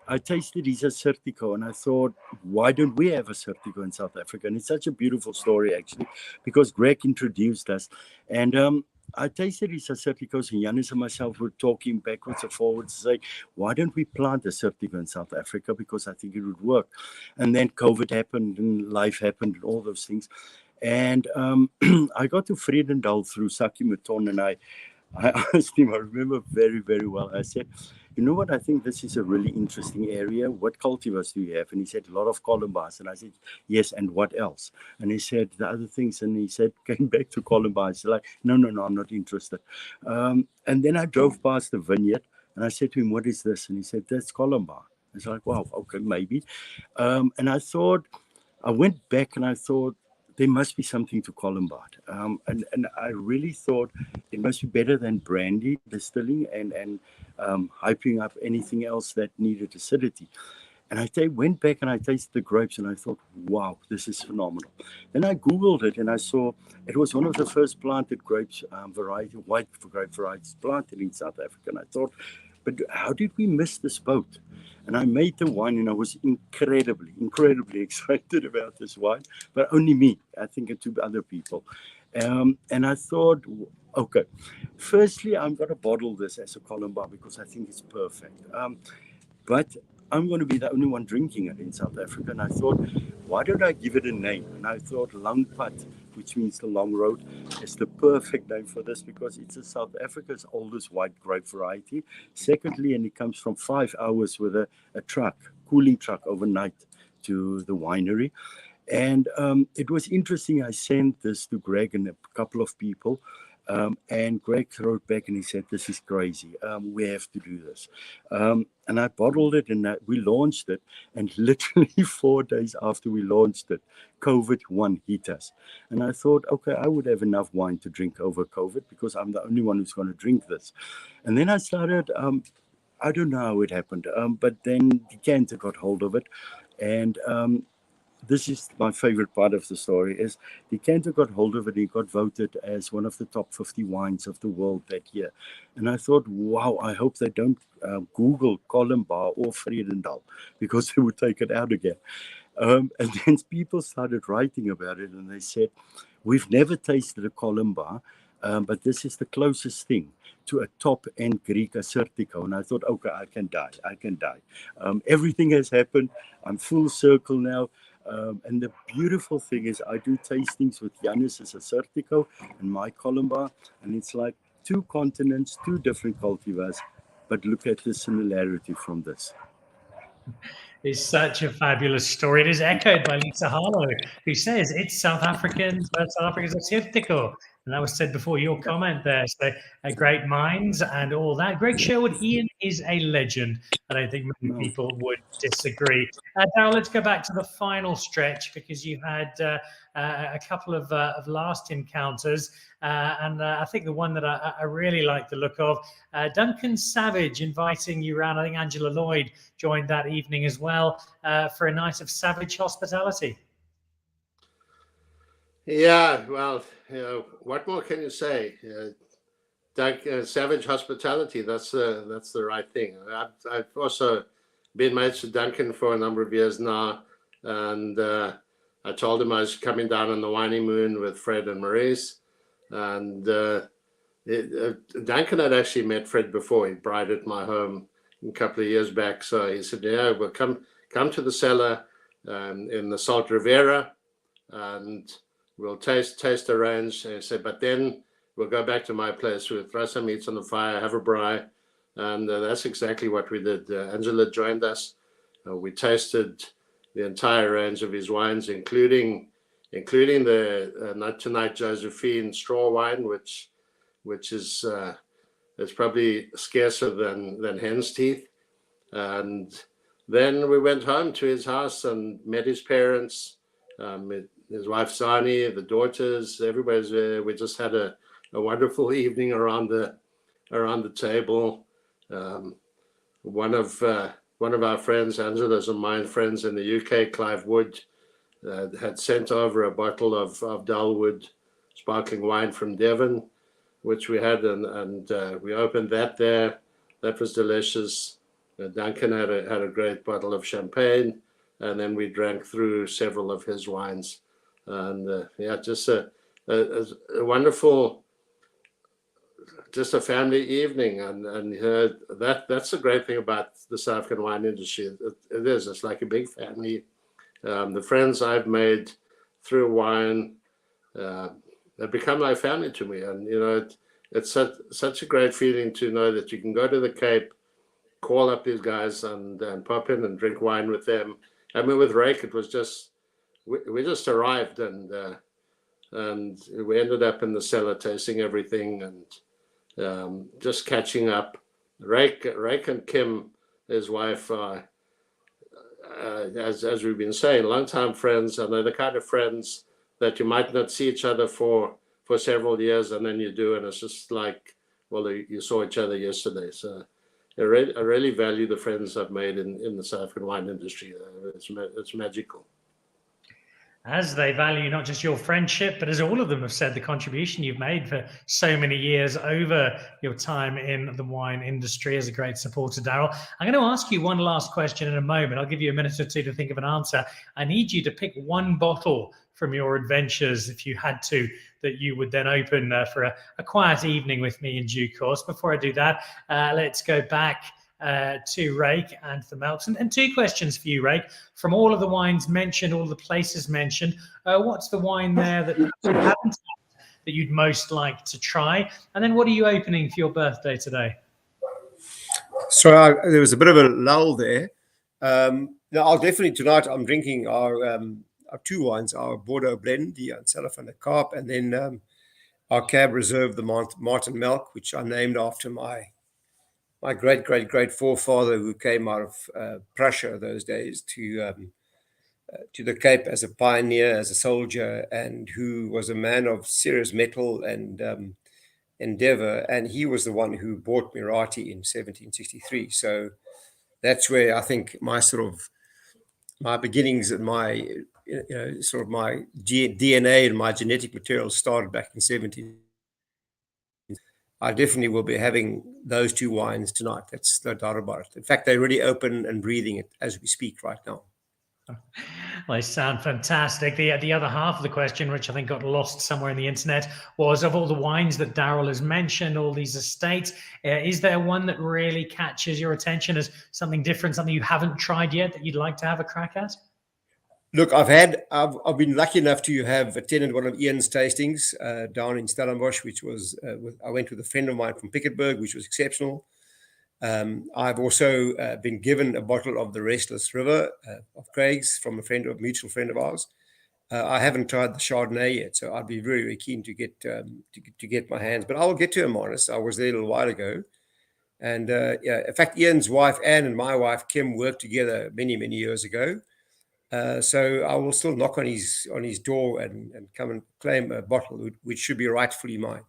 I tasted his Assertico, and I thought, why don't we have Assertico in South Africa? And it's such a beautiful story, actually, because Greg introduced us. And I tasted his Asserticos, and Giannis and myself were talking backwards and forwards, saying, why don't we plant Assertico in South Africa? Because I think it would work. And then COVID happened, and life happened, and all those things. And I got to Vredendal through Saki Mouton, and I asked him, I remember very, very well, I said, you know what, I think this is a really interesting area. What cultivars do you have? And he said, a lot of Columba's. And I said, yes, and what else? And he said, the other things. And he said, came back to Columba's. Like, no, I'm not interested. And then I drove past the vineyard, and I said to him, what is this? And he said, that's Columba. It's like, wow, okay, maybe. And I went back and I thought, there must be something to Columbine. And I really thought it must be better than brandy distilling and hyping up anything else that needed acidity. And went back and I tasted the grapes and I thought, wow, this is phenomenal. Then I Googled it and I saw it was one of the first planted grapes white grape varieties planted in South Africa. And I thought, but how did we miss this boat? And I made the wine and I was incredibly excited about this wine, but only me, I think, and two other people. And I thought, okay, firstly, I'm going to bottle this as a Columbine because I think it's perfect. But I'm going to be the only one drinking it in South Africa. And I thought, why don't I give it a name? And I thought Langpad, which means the long road, is the perfect name for this because it's South Africa's oldest white grape variety. Secondly, and it comes from 5 hours with a cooling truck overnight to the winery. And it was interesting. I sent this to Greg and a couple of people. And Greg wrote back and he said, this is crazy. We have to do this. And I bottled it and we launched it. And literally 4 days after we launched it, COVID-1 hit us. And I thought, okay, I would have enough wine to drink over COVID because I'm the only one who's going to drink this. And then I started, I don't know how it happened, but then Decanter got hold of it. And this is my favorite part of the story, is Decanter got hold of it. He got voted as one of the top 50 wines of the world that year. And I thought, wow, I hope they don't Google Columbine or Vredendal because they would take it out again. And then people started writing about it and they said, we've never tasted a Columbine, but this is the closest thing to a top-end Greek Assyrtiko. And I thought, okay, I can die. Everything has happened. I'm full circle now. And the beautiful thing is I do tastings with Yanis's Assyrtiko and my Columbine, and it's like 2 continents, 2 different cultivars, but look at the similarity from this. It's such a fabulous story. It is echoed by Lisa Harlow, who says it's South Africa's Assyrtiko. And that was said before your comment there. So great minds and all that. Greg Sherwood, Ian is a legend. I don't think many people would disagree. Now let's go back to the final stretch because you had a couple of last encounters. And I think the one that I really like the look of, Duncan Savage inviting you around. I think Angela Lloyd joined that evening as well for a night of savage hospitality. Yeah, well, what more can you say? Savage hospitality, that's the right thing. I've also been mates with Duncan for a number of years now, and I told him I was coming down on the Winey Moon with Fred and Maurice, and Duncan had actually met Fred before. He brided my home a couple of years back, so he said, yeah, we'll come to the cellar in the Salt Riviera, and we'll taste a range. He said, but then we'll go back to my place. We'll throw some meats on the fire, have a braai. And that's exactly what we did. Angela joined us. We tasted the entire range of his wines, including the Night Tonight Josephine straw wine, which is it's probably scarcer than hen's teeth. And then we went home to his house and met his parents, his wife Sani, the daughters. Everybody's there. We just had a wonderful evening around the table. One of our friends, Angela's and mine friends in the UK, Clive Wood, had sent over a bottle of Dalwood sparkling wine from Devon, which we had, and we opened that there. That was delicious. Duncan had a great bottle of champagne, and then we drank through several of his wines, and just a wonderful. Just a family evening, and that's the great thing about the South African wine industry. It's like a big family. The friends I've made through wine, they've become like family to me, and it's such a great feeling to know that you can go to the Cape, call up these guys, and pop in and drink wine with them. I mean, with Rake, it was just we just arrived, and we ended up in the cellar tasting everything and. Just catching up. Rake and Kim, his wife, as we've been saying, longtime friends, and they're the kind of friends that you might not see each other for several years, and then you do, and it's just like, well, you saw each other yesterday. So I really value the friends I've made in the South African wine industry. It's magical. As they value not just your friendship, but as all of them have said, the contribution you've made for so many years over your time in the wine industry as a great supporter, Daryl. I'm going to ask you one last question in a moment. I'll give you a minute or two to think of an answer. I need you to pick one bottle from your adventures, if you had to, that you would then open for a quiet evening with me in due course. Before I do that, let's go back to Rake and the Melks. And two questions for you, Rake. From all of the wines mentioned, all the places mentioned, what's the wine there that you haven't had that you'd most like to try? And then what are you opening for your birthday today? So there was a bit of a lull there. No, I'll definitely tonight. I'm drinking our two wines: our Bordeaux blend, the Ancela van der Kaap, and then our Cab Reserve, the Martin Melk, which I named after my great forefather who came out of Prussia those days to the Cape as a pioneer, as a soldier, and who was a man of serious mettle and endeavor. And he was the one who bought Mirati in 1763. So that's where I think my beginnings and my sort of my DNA and my genetic material started back in 17. I definitely will be having those two wines tonight. That's no doubt about it. In fact, they're really open and breathing it as we speak right now. Well, they sound fantastic. The other half of the question, which I think got lost somewhere in the internet, was of all the wines that Daryl has mentioned, all these estates, is there one that really catches your attention as something different, something you haven't tried yet that you'd like to have a crack at? Look, I've been lucky enough to have attended one of Ian's tastings down in Stellenbosch, which was I went with a friend of mine from Piketberg, which was exceptional. I've also been given a bottle of the Restless River of Craig's from a mutual friend of ours. I haven't tried the Chardonnay yet, so I'd be very, very keen to get my hands. But I'll get to him, honest. I was there a little while ago, and yeah, in fact, Ian's wife Anne and my wife Kim worked together many, many years ago. So I will still knock on his door and come and claim a bottle, which should be rightfully mine.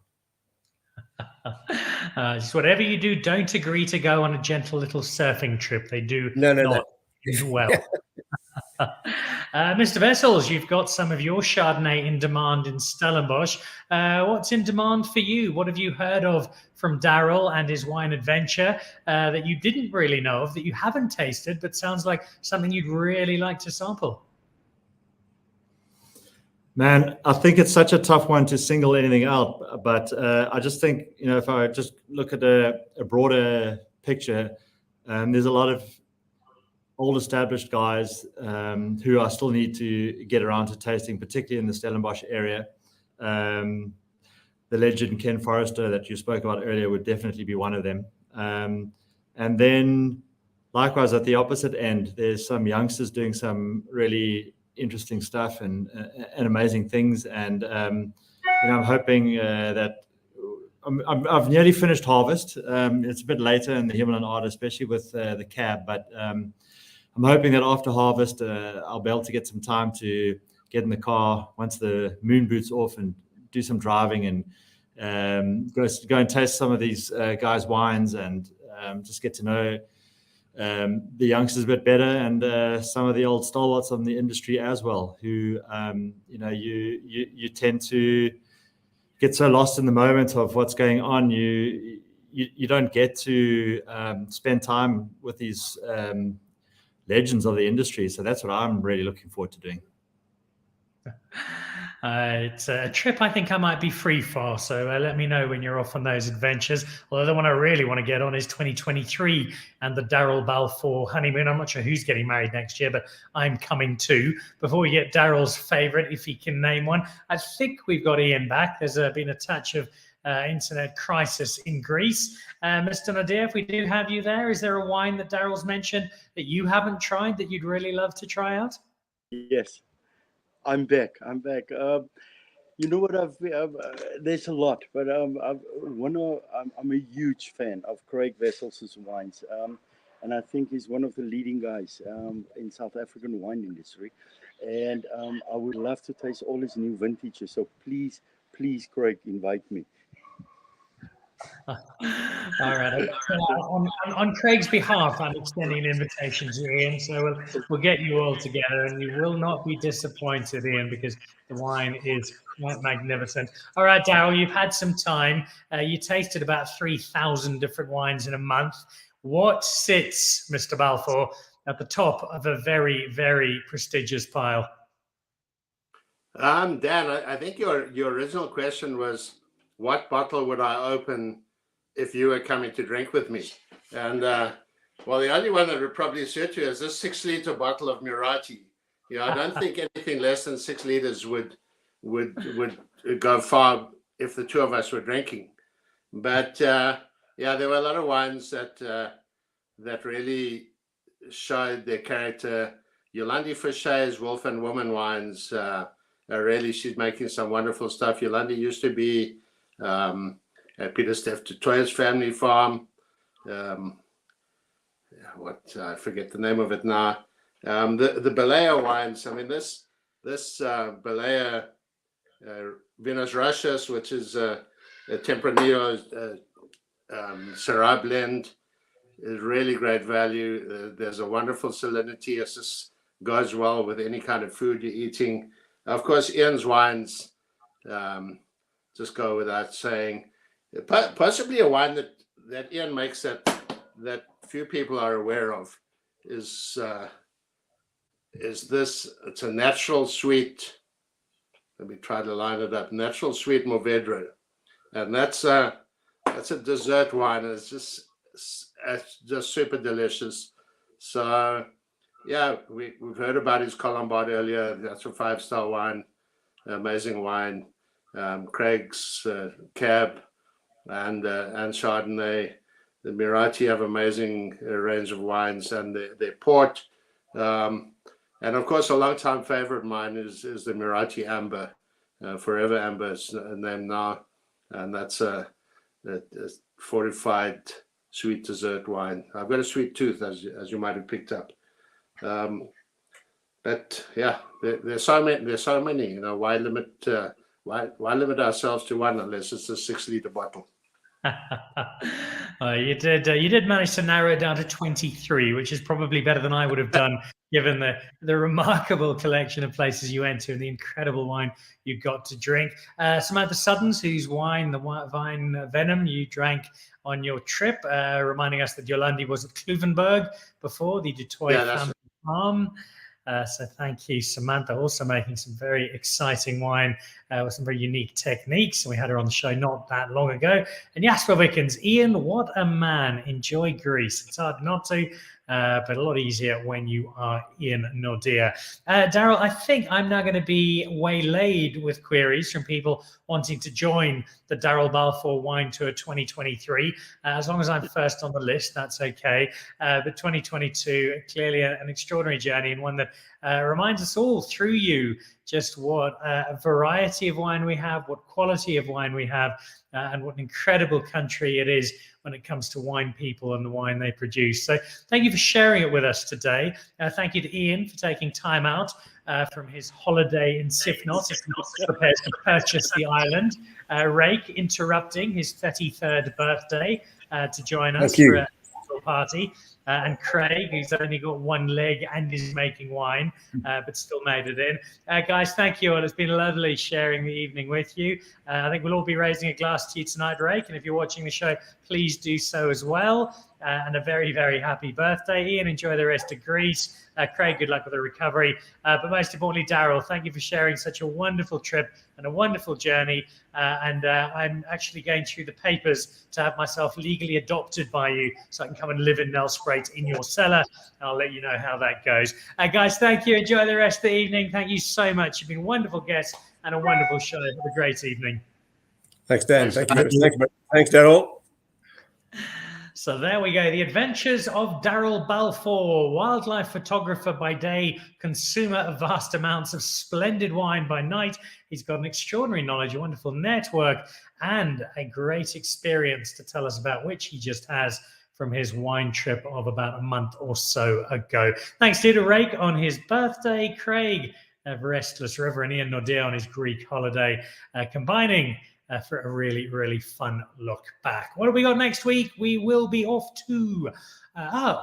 Just whatever you do, don't agree to go on a gentle little surfing trip. They do No. well. Mr. Vessels, you've got some of your Chardonnay in demand in Stellenbosch. What's in demand for you? What have you heard of from Daryl and his wine adventure that you didn't really know of, that you haven't tasted, but sounds like something you'd really like to sample? Man, I think it's such a tough one to single anything out, but I just think, if I just look at a broader picture, there's a lot of old established guys who I still need to get around to tasting, particularly in the Stellenbosch area. The legend Ken Forrester that you spoke about earlier would definitely be one of them. And then likewise at the opposite end, there's some youngsters doing some really interesting stuff and amazing things. And I'm hoping that I've nearly finished harvest. It's a bit later in the Himalayan art, especially with the cab, but I'm hoping that after harvest, I'll be able to get some time to get in the car once the moon boots off and do some driving and go and taste some of these guys' wines and just get to know the youngsters a bit better and some of the old stalwarts of the industry as well, who you tend to get so lost in the moment of what's going on. You don't get to spend time with these legends of the industry. So that's what I'm really looking forward to doing. It's a trip I think I might be free for, so let me know when you're off on those adventures. Although the one I really want to get on is 2023 and the Daryl Balfour honeymoon. I'm not sure who's getting married next year, but I'm coming too. Before we get Daryl's favourite, if he can name one, I think we've got Ian back. There's been a touch of internet crisis in Greece. Mr. Nadir, if we do have you there, is there a wine that Daryl's mentioned that you haven't tried that you'd really love to try out? Yes. I'm back. You know what? There's a lot, but I'm a huge fan of Craig Wessels' wines, and I think he's one of the leading guys in South African wine industry. And I would love to taste all his new vintages. So please, Craig, invite me. All right. On Craig's behalf, I'm extending an invitation to Ian. So we'll get you all together, and you will not be disappointed, Ian, because the wine is quite magnificent. All right, Daryl, you've had some time. You tasted about 3,000 different wines in a month. What sits, Mr. Balfour, at the top of a very, very prestigious pile? Dan, I think your original question was, what bottle would I open if you were coming to drink with me? And well, the only one that would probably suit you is this 6-liter bottle of Murati. I don't think anything less than 6 liters would go far if the two of us were drinking. But there were a lot of wines that really showed their character. Yolandi Fichet's Wolf and Woman wines, really, she's making some wonderful stuff. Yolandi used to be at Peter Steph Toya's family farm. I forget the name of it now. The Balea wines. I mean, this Balea Venus Russias, which is a Tempranillo Syrah blend, is really great value. There's a wonderful salinity. It just goes well with any kind of food you're eating. Of course, Ian's wines just go without saying. Possibly a wine that Ian makes that few people are aware of is this. It's a natural sweet. Let me try to line it up. Natural sweet Mourvedre, and that's a dessert wine. It's just super delicious. So yeah, we've heard about his Colombard earlier. That's a 5-star wine, amazing wine. Craig's Cab and Chardonnay. The Murati have amazing range of wines, and their port. And of course, a long-time favorite of mine is the Murati Amber. Forever Amber is named now, and that's a fortified sweet dessert wine. I've got a sweet tooth, as you might have picked up. But yeah, there's so many. Why limit ourselves to one unless it's a 6-liter bottle? You did manage to narrow it down to 23, which is probably better than I would have done, given the remarkable collection of places you went to and the incredible wine you got to drink. Samantha Suddens, whose wine, the Vine Venom, you drank on your trip, reminding us that Yolandi was at Kluvenberg before, the Du Toit family farm. So thank you, Samantha, also making some very exciting wine with some very unique techniques. And we had her on the show not that long ago. And Jasper Wickens, Ian, what a man. Enjoy Greece. It's hard not to, but a lot easier when you are in Nordea. Daryl, I think I'm now going to be waylaid with queries from people wanting to join the Daryl Balfour Wine Tour 2023. As long as I'm first on the list, that's okay. But 2022, clearly an extraordinary journey, and one that reminds us all through you just what a variety of wine we have, what quality of wine we have, and what an incredible country it is when it comes to wine people and the wine they produce. So thank you for sharing it with us today. Thank you to Ian for taking time out from his holiday in Sifnos, prepares to purchase the island. Rake interrupting his 33rd birthday to join us for a party. And Craig, who's only got one leg and is making wine, but still made it in. Guys, thank you all. It's been lovely sharing the evening with you. I think we'll all be raising a glass to you tonight, Rake. And if you're watching the show, please do so as well. And a very, very happy birthday. Ian, enjoy the rest of Greece. Craig, good luck with the recovery. But most importantly, Daryl, thank you for sharing such a wonderful trip and a wonderful journey. And I'm actually going through the papers to have myself legally adopted by you so I can come and live in Nelspruit in your cellar. And I'll let you know how that goes. Guys, thank you. Enjoy the rest of the evening. Thank you so much. You've been wonderful guests and a wonderful show. Have a great evening. Thanks, Dan. Thank you. Thanks, Daryl. So there we go. The adventures of Daryl Balfour, wildlife photographer by day, consumer of vast amounts of splendid wine by night. He's got an extraordinary knowledge, a wonderful network, and a great experience to tell us about, which he just has from his wine trip of about a month or so ago. Thanks to Rake on his birthday, Craig of Restless River, and Ian Nordea on his Greek holiday, combining for a really, really fun look back. What have we got next week? We will be off to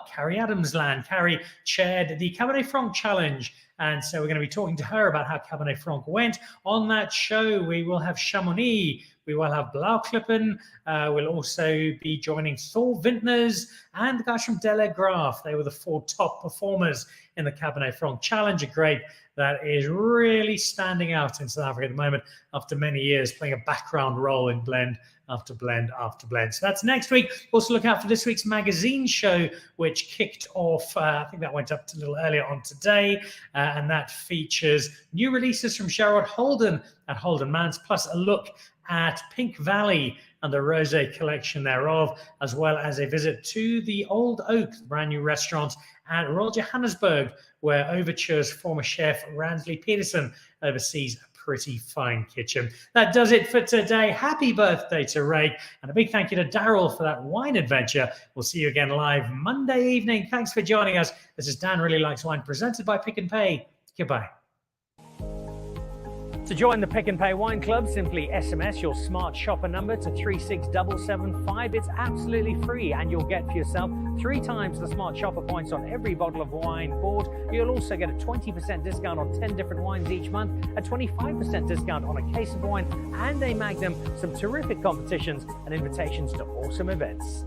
Carrie Adams land. Carrie chaired the Cabernet Franc Challenge, and so we're going to be talking to her about how Cabernet Franc went. On that show, we will have Chamonix, we will have Blauklippen, we'll also be joining Thor Vintners and the guys from Delegraph. They were the 4 top performers in the Cabernet Franc Challenge, a grape that is really standing out in South Africa at the moment after many years, playing a background role in blend after blend after blend. So that's next week. Also look out for this week's magazine show, which kicked off, I think that went up a little earlier on today, and that features new releases from Sherrod Holden at Holden Mans, plus a look at Pink Valley and the rosé collection thereof, as well as a visit to the Old Oak, the brand new restaurant at Royal Johannesburg, where Overture's former chef Ransley Peterson oversees a pretty fine kitchen. That does it for today. Happy birthday to Ray, and a big thank you to Daryl for that wine adventure. We'll see you again live Monday evening. Thanks for joining us. This is Dan Really Likes Wine, presented by Pick n Pay. Goodbye. To join the Pick n Pay Wine Club, simply SMS your smart shopper number to 36775. It's absolutely free, and you'll get for yourself 3 times the smart shopper points on every bottle of wine bought. You'll also get a 20% discount on 10 different wines each month, a 25% discount on a case of wine, and a Magnum, some terrific competitions and invitations to awesome events.